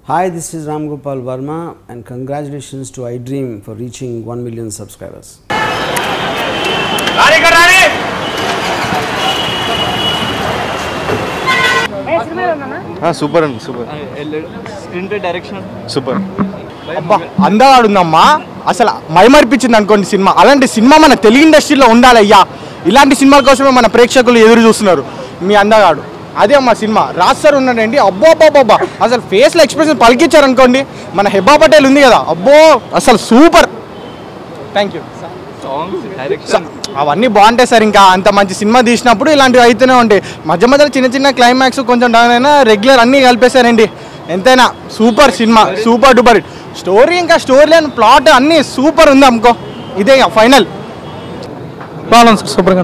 Hi, this is Ram Gopal Verma and congratulations to iDream for reaching 1 million subscribers. Super అండి super screen play direction super అబ్బా అందగాడుందమ్మా అసలు మైమర్పించింది అనుకోండి cinema. అలాంటి cinema మన తెలుగు ఇండస్ట్రీలో ఉండాలయ్యా. ఇలాంటి సినిమాల కోసమే మన ప్రేక్షకులు ఎదురు చూస్తున్నారు. మీ అందగాడు అదే అమ్మా సినిమా. రాజ్ సార్ ఉన్నాడండి, అబ్బో అబ్బో అసలు ఫేస్లో ఎక్స్ప్రెషన్ పలికిచ్చారు అనుకోండి. మన హెబ్బా పటేల్ ఉంది కదా, అబ్బో అసలు సూపర్. Thank you. అవన్నీ బాగుంటాయి సార్. ఇంకా అంత మంచి సినిమా తీసినప్పుడు ఇలాంటివి అయితేనే ఉంటాయి. మధ్య మధ్యలో చిన్న చిన్న క్లైమాక్స్ కొంచెం డౌన్ అయినా రెగ్యులర్ అన్నీ కలిపేశారండి. ఎంతైనా super cinema, super duper. Story ఇంకా స్టోరీ లేని ప్లాట్ అన్నీ సూపర్ ఉంది అనుకో. ఇదే ఫైనల్. బాగుంది సూపర్గా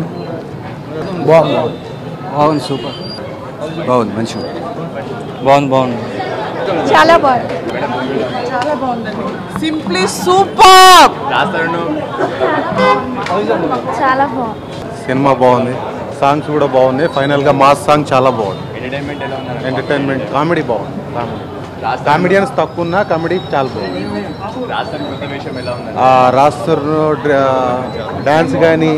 బాగుంది సూపర్ బాగుంది మంచిగా బాగుంది చాలా బాగుంది, చాలా బాగుందండి. Simply super. చాలా బాగుంది. సినిమా బాగుంది, సాంగ్స్ కూడా బాగున్నాయి. ఫైనల్గా మాస్ సాంగ్ చాలా బాగుంది. ఎంటర్టైన్మెంట్ కామెడీ బాగుంది. కామెడియన్స్ తక్కువ ఉన్నా కామెడీ చాలా బాగుంది. రాస్తారు డ్యాన్స్ కానీ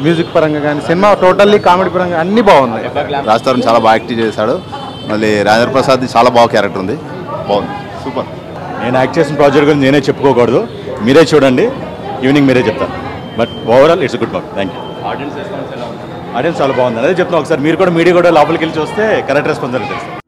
మ్యూజిక్ పరంగా కానీ సినిమా టోటల్లీ కామెడీ పరంగా అన్నీ బాగున్నాయి. రాజ్ చాలా బాగా యాక్ట్ చేశాడు. మళ్ళీ రాజేంద్ర ప్రసాద్ చాలా బాగా క్యారెక్టర్ ఉంది, బాగుంది, సూపర్. నేను యాక్ట్ చేసిన ప్రాజెక్ట్ గురించి నేనే చెప్పుకోకూడదు, మీరే చూడండి, ఈవినింగ్ మీరే చెప్తారు. But overall it's good movie. Thank you. Audience చాలా బాగుంది, అదే చెప్తాను. ఒకసారి మీరు కూడా మీడియా కూడా లోపలికి వెళ్ళి చూస్తే కరెక్ట్ రెస్పాన్స్ తెలుస్తుంది.